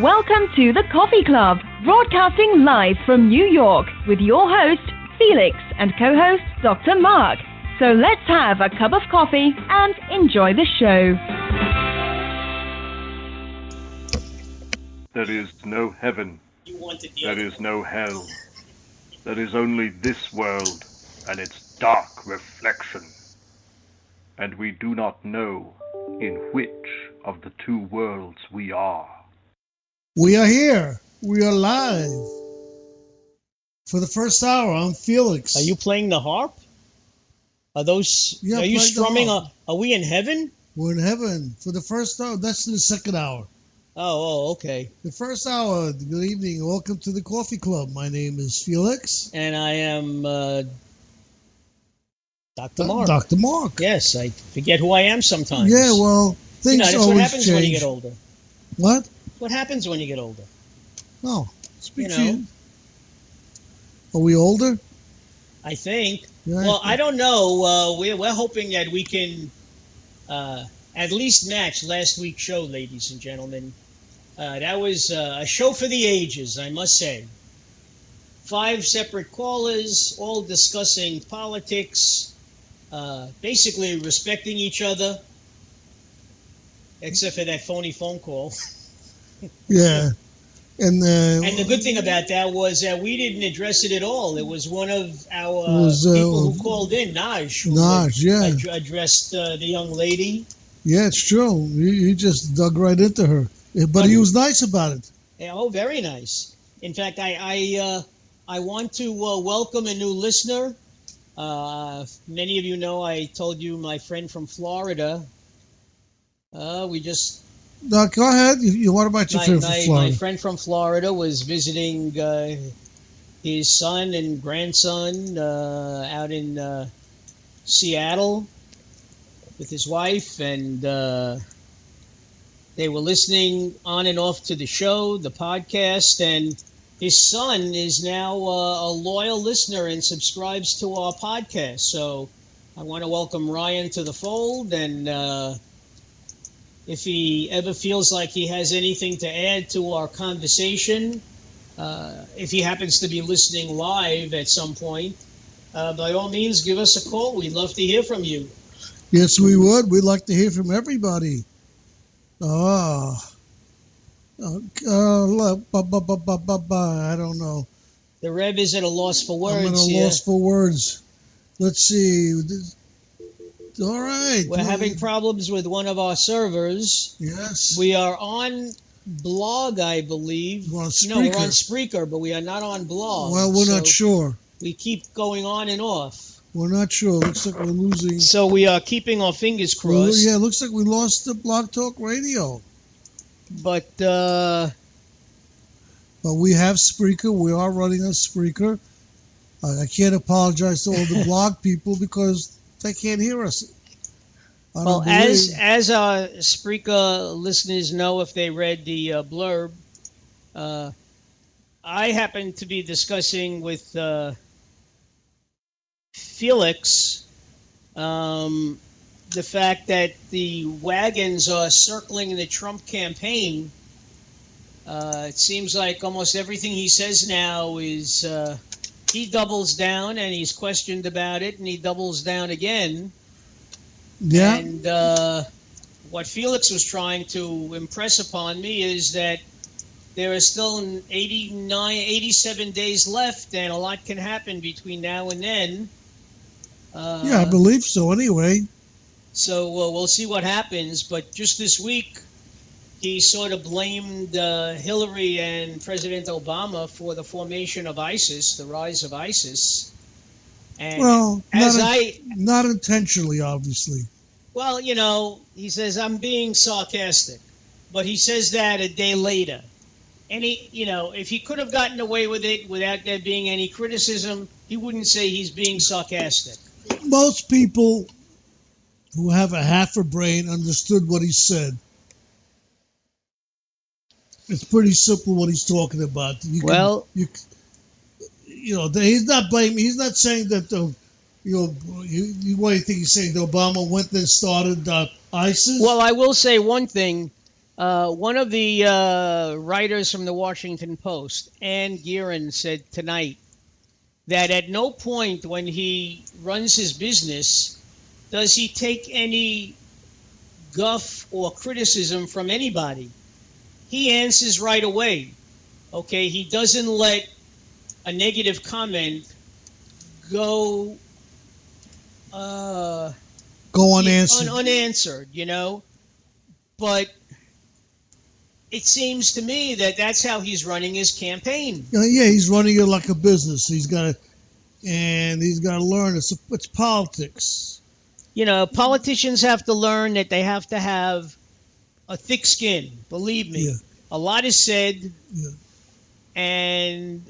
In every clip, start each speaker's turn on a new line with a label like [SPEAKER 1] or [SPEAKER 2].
[SPEAKER 1] Welcome to the Coffee Club, broadcasting live from New York with your host, Felix, and co-host, Dr. Mark. So let's have a cup of coffee and enjoy the show.
[SPEAKER 2] There is no heaven. There is no hell. There is only this world and its dark reflection. And we do not know in which of the two worlds we are.
[SPEAKER 3] We are here. We are live. For the first hour, I'm Felix.
[SPEAKER 4] Are you playing the harp? Are those?
[SPEAKER 3] Yeah,
[SPEAKER 4] are you strumming? Are we in heaven?
[SPEAKER 3] We're in heaven for the first hour. That's the second hour.
[SPEAKER 4] Oh, okay.
[SPEAKER 3] The first hour. Good evening. Welcome to the Coffee Club. My name is Felix,
[SPEAKER 4] and I am Dr. Mark.
[SPEAKER 3] Dr. Mark.
[SPEAKER 4] Yes, I forget who I am sometimes.
[SPEAKER 3] Yeah, well, things
[SPEAKER 4] that's
[SPEAKER 3] always
[SPEAKER 4] what happens
[SPEAKER 3] change.
[SPEAKER 4] when you get older.
[SPEAKER 3] What?
[SPEAKER 4] What happens when you get older?
[SPEAKER 3] Oh, speak to you. Are we older?
[SPEAKER 4] I think.
[SPEAKER 3] Yeah,
[SPEAKER 4] well, I don't know. We're hoping that we can at least match last week's show, ladies and gentlemen. That was a show for the ages, I must say. 5 separate callers, all discussing politics, basically respecting each other, except for that phony phone call.
[SPEAKER 3] Yeah. And
[SPEAKER 4] the good thing about that was that we didn't address it at all. It was one of our people who called in, Naj, who addressed the young lady.
[SPEAKER 3] Yeah, it's true. He just dug right into her. But he was nice about it.
[SPEAKER 4] Oh, very nice. In fact, I want to welcome a new listener. Many of you know I told you my friend from Florida.
[SPEAKER 3] No, go ahead. What about your friend from Florida?
[SPEAKER 4] My friend from Florida was visiting his son and grandson out in Seattle with his wife, and they were listening on and off to the show, the podcast, and his son is now a loyal listener and subscribes to our podcast. So I want to welcome Ryan to the fold, and if he ever feels like he has anything to add to our conversation, if he happens to be listening live at some point, by all means, give us a call. We'd love to hear from you.
[SPEAKER 3] Yes, we would. We'd like to hear from everybody. I don't know.
[SPEAKER 4] The Rev is at a loss for words.
[SPEAKER 3] I'm at a loss for words. Let's see. All right.
[SPEAKER 4] We're having problems with one of our servers.
[SPEAKER 3] Yes.
[SPEAKER 4] We are on Blog, I believe.
[SPEAKER 3] We're on Spreaker.
[SPEAKER 4] No, we're on Spreaker, but we are not on Blog.
[SPEAKER 3] Well, we're not sure.
[SPEAKER 4] We keep going on and off.
[SPEAKER 3] We're not sure. Looks like we're losing.
[SPEAKER 4] So we are keeping our fingers crossed.
[SPEAKER 3] Well, yeah, looks like we lost the Blog Talk Radio.
[SPEAKER 4] But
[SPEAKER 3] we have Spreaker. We are running on Spreaker. I can't apologize to all the blog people because they can't hear us.
[SPEAKER 4] Well, as our Spreaker listeners know, if they read the blurb, I happen to be discussing with Felix the fact that the wagons are circling the Trump campaign. It seems like almost everything he says now is he doubles down and he's questioned about it and he doubles down again.
[SPEAKER 3] Yeah.
[SPEAKER 4] And what Felix was trying to impress upon me is that there are still 87 days left and a lot can happen between now and then.
[SPEAKER 3] Yeah, I believe so anyway.
[SPEAKER 4] So we'll see what happens. But just this week, he sort of blamed Hillary and President Obama for the formation of ISIS, the rise of ISIS. And
[SPEAKER 3] well, not intentionally, obviously.
[SPEAKER 4] Well, he says, I'm being sarcastic. But he says that a day later. And if he could have gotten away with it without there being any criticism, he wouldn't say he's being sarcastic.
[SPEAKER 3] Most people who have a half a brain understood what he said. It's pretty simple what he's talking about. He's not blaming. He's not saying that what do you think he's saying? That Obama went and started ISIS?
[SPEAKER 4] Well, I will say one thing. One of the writers from the Washington Post, Ann Gearan, said tonight that at no point when he runs his business does he take any guff or criticism from anybody. He answers right away. Okay, he doesn't let a negative comment go
[SPEAKER 3] unanswered.
[SPEAKER 4] Unanswered, you know. But it seems to me that that's how he's running his campaign.
[SPEAKER 3] Yeah, he's running it like a business. He's got to learn it's politics.
[SPEAKER 4] You know, politicians have to learn that they have to have a thick skin. Believe me,
[SPEAKER 3] Yeah.
[SPEAKER 4] A lot is said,
[SPEAKER 3] Yeah.
[SPEAKER 4] and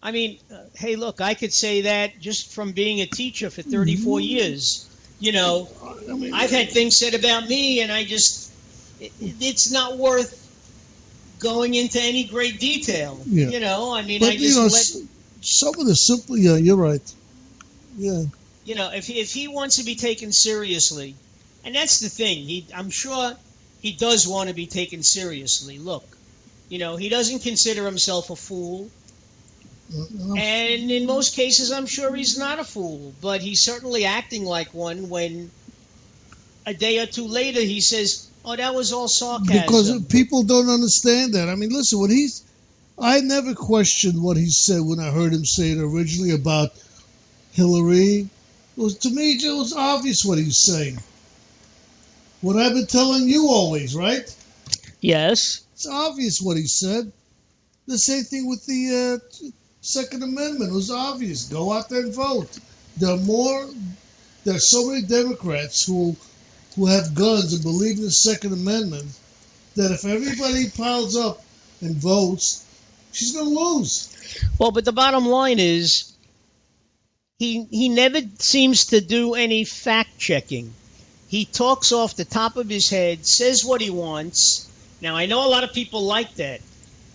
[SPEAKER 4] I mean, hey, look, I could say that just from being a teacher for 34 years. You know, I've had things said about me, and it's not worth going into any great detail.
[SPEAKER 3] Yeah.
[SPEAKER 4] You know, I mean,
[SPEAKER 3] But, some of the simple, yeah, you're right. Yeah.
[SPEAKER 4] You know, if he wants to be taken seriously, and that's the thing, I'm sure he does want to be taken seriously. Look, you know, he doesn't consider himself a fool. And in most cases, I'm sure he's not a fool, but he's certainly acting like one when a day or two later he says, "Oh, that was all sarcasm."
[SPEAKER 3] Because people don't understand that. I mean, listen, I never questioned what he said when I heard him say it originally about Hillary. To me, it was obvious what he's saying. What I've been telling you always, right?
[SPEAKER 4] Yes.
[SPEAKER 3] It's obvious what he said. The same thing with the Second Amendment. It was obvious. Go out there and vote. There are so many Democrats who have guns and believe in the Second Amendment that if everybody piles up and votes, she's going to lose.
[SPEAKER 4] Well, but the bottom line is he never seems to do any fact checking. He talks off the top of his head, says what he wants. Now, I know a lot of people like that,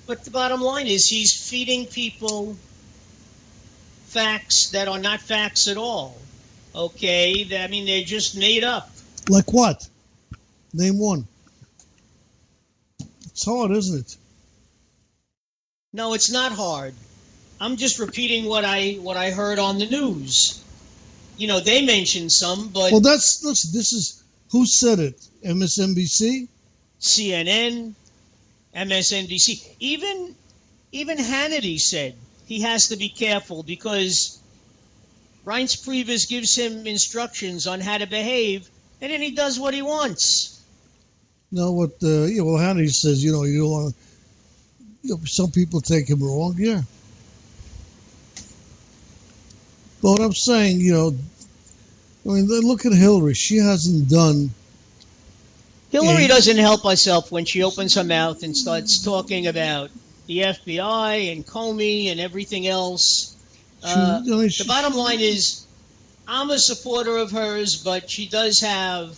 [SPEAKER 4] but the bottom line is he's feeding people facts that are not facts at all. Okay? I mean, they're just made up.
[SPEAKER 3] Like what? Name one. It's hard, isn't it?
[SPEAKER 4] No, it's not hard. I'm just repeating what I heard on the news. You know, they mentioned some, but...
[SPEAKER 3] Well, this is... Who said it? MSNBC?
[SPEAKER 4] CNN, MSNBC. Even Hannity said he has to be careful because Reince Priebus gives him instructions on how to behave, and then he does what he wants.
[SPEAKER 3] No, Hannity says, you don't want to... some people take him wrong, yeah. But what I'm saying, look at Hillary. She hasn't done...
[SPEAKER 4] Hillary doesn't help herself when she opens her mouth and starts talking about the FBI and Comey and everything else. The bottom line is, I'm a supporter of hers, but she does have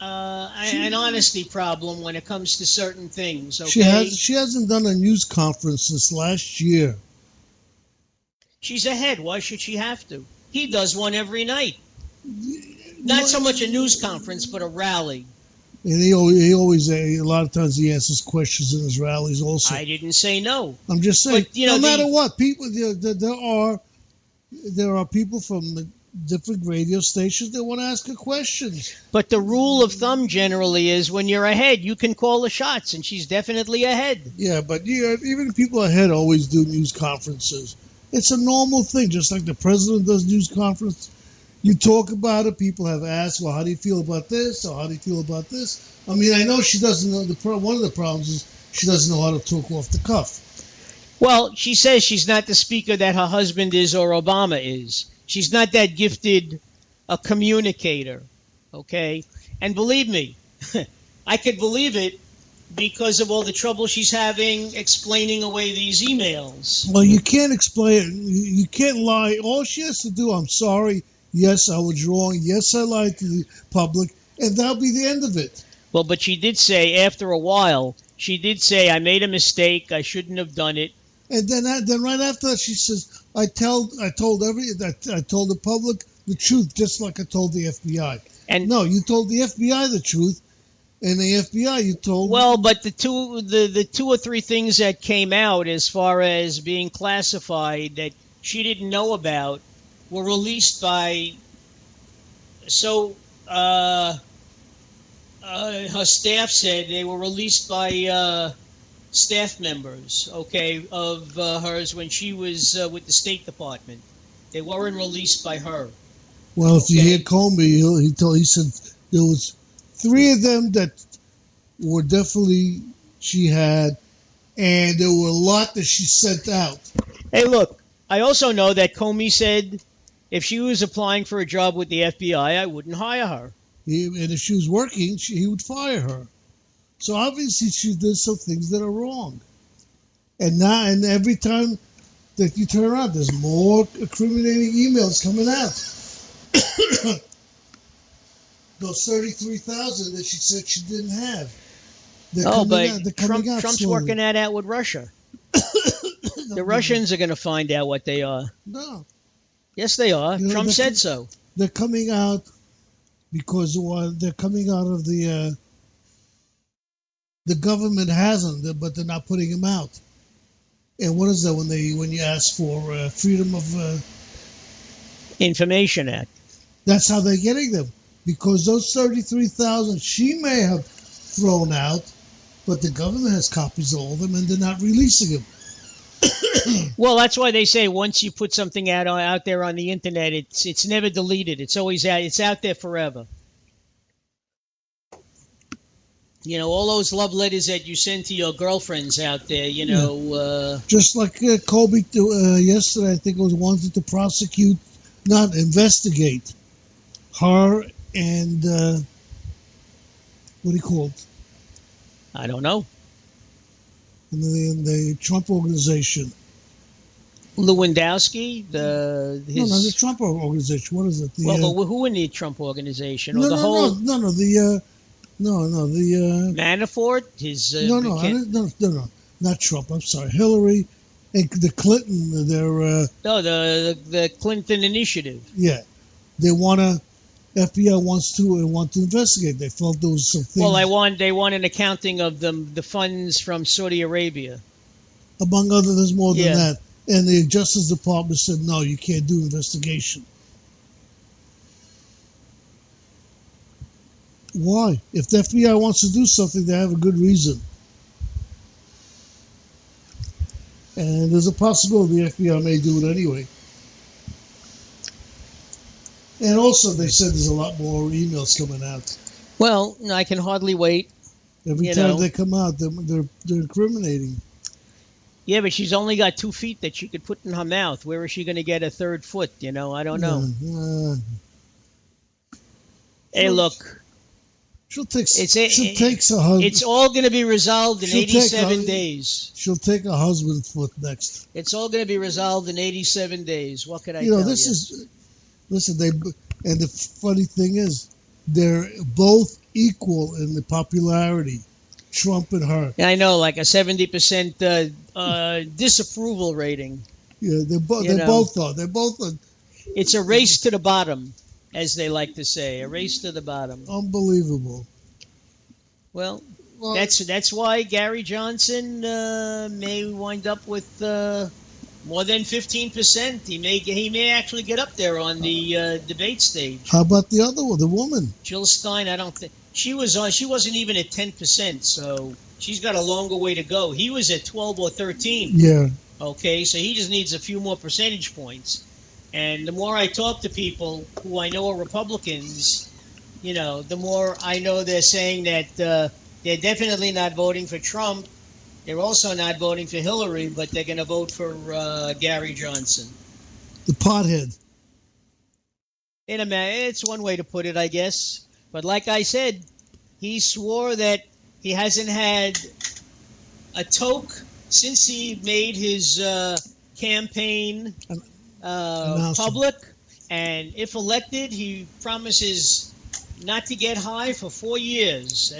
[SPEAKER 4] an honesty problem when it comes to certain things. Okay?
[SPEAKER 3] She hasn't done a news conference since last year.
[SPEAKER 4] She's ahead. Why should she have to? He does one every night. Not so much a news conference, but a rally.
[SPEAKER 3] And he always a lot of times he answers questions in his rallies also.
[SPEAKER 4] I didn't say no.
[SPEAKER 3] I'm just saying,
[SPEAKER 4] but,
[SPEAKER 3] no matter what, people there are people from different radio stations that want to ask her questions.
[SPEAKER 4] But the rule of thumb generally is when you're ahead, you can call the shots, and she's definitely ahead.
[SPEAKER 3] Yeah, but even people ahead always do news conferences. It's a normal thing, just like the president does news conference. You talk about it. People have asked, well, how do you feel about this? Or how do you feel about this? I mean, I know she doesn't know. One of the problems is she doesn't know how to talk off the cuff.
[SPEAKER 4] Well, she says she's not the speaker that her husband is or Obama is. She's not that gifted a communicator, okay? And believe me, I could believe it because of all the trouble she's having explaining away these emails.
[SPEAKER 3] Well, you can't explain it. You can't lie. All she has to do, I'm sorry, yes, I was wrong, yes, I lied to the public, and that'll be the end of it.
[SPEAKER 4] Well, but she did say after a while, I made a mistake, I shouldn't have done it.
[SPEAKER 3] And then right after that, she says, I told the public the truth, just like I told the FBI.
[SPEAKER 4] And
[SPEAKER 3] no, you told the FBI the truth, And the FBI, you told me.
[SPEAKER 4] Well, but the two or three things that came out as far as being classified that she didn't know about were released by. So her staff said they were released by staff members, okay, of hers when she was with the State Department. They weren't released by her.
[SPEAKER 3] Well, if you hear Comey, he said there was 3 of them that were definitely she had, and there were a lot that she sent out.
[SPEAKER 4] Hey, look, I also know that Comey said if she was applying for a job with the FBI, I wouldn't hire her.
[SPEAKER 3] And if she was working, he would fire her. So obviously she did some things that are wrong. And every time that you turn around, there's more incriminating emails coming out. Those 33,000 that she said she didn't have.
[SPEAKER 4] Trump's working that out with Russia. The Russians are going to find out what they are.
[SPEAKER 3] No.
[SPEAKER 4] Yes, they are. Trump said so.
[SPEAKER 3] They're coming out because they're coming out of the government has them, but they're not putting them out. And what is that when you ask for Freedom of
[SPEAKER 4] Information Act?
[SPEAKER 3] That's how they're getting them, because those 33,000 she may have thrown out, but the government has copies of all of them, and they're not releasing them.
[SPEAKER 4] Well, that's why they say once you put something out there on the internet, it's never deleted. It's always out. It's out there forever. You know, all those love letters that you send to your girlfriends out there, you know.
[SPEAKER 3] Just like Colby yesterday, I think it was wanted to prosecute, not investigate, her and, what do you call it?
[SPEAKER 4] I don't know.
[SPEAKER 3] In the Trump organization.
[SPEAKER 4] Lewandowski?
[SPEAKER 3] No, the Trump organization. What is it?
[SPEAKER 4] But who in the Trump organization?
[SPEAKER 3] No,
[SPEAKER 4] Manafort?
[SPEAKER 3] No, not Trump. I'm sorry, Hillary and the Clinton.
[SPEAKER 4] The Clinton Initiative.
[SPEAKER 3] Yeah, they FBI wants to investigate. They felt there was some things.
[SPEAKER 4] Well, they want an accounting of the funds from Saudi Arabia.
[SPEAKER 3] Among others, there's more than that. And the Justice Department said, no, you can't do investigation. Why? If the FBI wants to do something, they have a good reason. And there's a possibility the FBI may do it anyway. And also, they said there's a lot more emails coming out.
[SPEAKER 4] Well, I can hardly wait.
[SPEAKER 3] Every time they come out, they're incriminating.
[SPEAKER 4] Yeah, but she's only got 2 feet that she could put in her mouth. Where is she going to get a 3rd foot? You know, I don't know. Hey, look.
[SPEAKER 3] She'll take her husband.
[SPEAKER 4] It's all going to be resolved in 87 days.
[SPEAKER 3] She'll take her husband's foot next.
[SPEAKER 4] It's all going to be resolved in 87 days. What could I tell you?
[SPEAKER 3] Listen, and the funny thing is, they're both equal in the popularity, Trump and her.
[SPEAKER 4] Yeah, I know, like a 70% disapproval rating.
[SPEAKER 3] Yeah, they both are. They're both are.
[SPEAKER 4] It's a race to the bottom, as they like to say, a race to the bottom.
[SPEAKER 3] Unbelievable.
[SPEAKER 4] Well, that's why Gary Johnson may wind up with more than 15%. He may actually get up there on the debate stage.
[SPEAKER 3] How about the other one, the woman?
[SPEAKER 4] Jill Stein, I don't think she wasn't even at 10%, so she's got a longer way to go. He was at 12 or 13.
[SPEAKER 3] Yeah.
[SPEAKER 4] Okay, so he just needs a few more percentage points. And the more I talk to people who I know are Republicans, you know, the more I know they're saying that they're definitely not voting for Trump. They're also not voting for Hillary, but they're going to vote for Gary Johnson.
[SPEAKER 3] The pothead.
[SPEAKER 4] It's one way to put it, I guess. But like I said, he swore that he hasn't had a toke since he made his campaign public. And if elected, he promises not to get high for 4 years.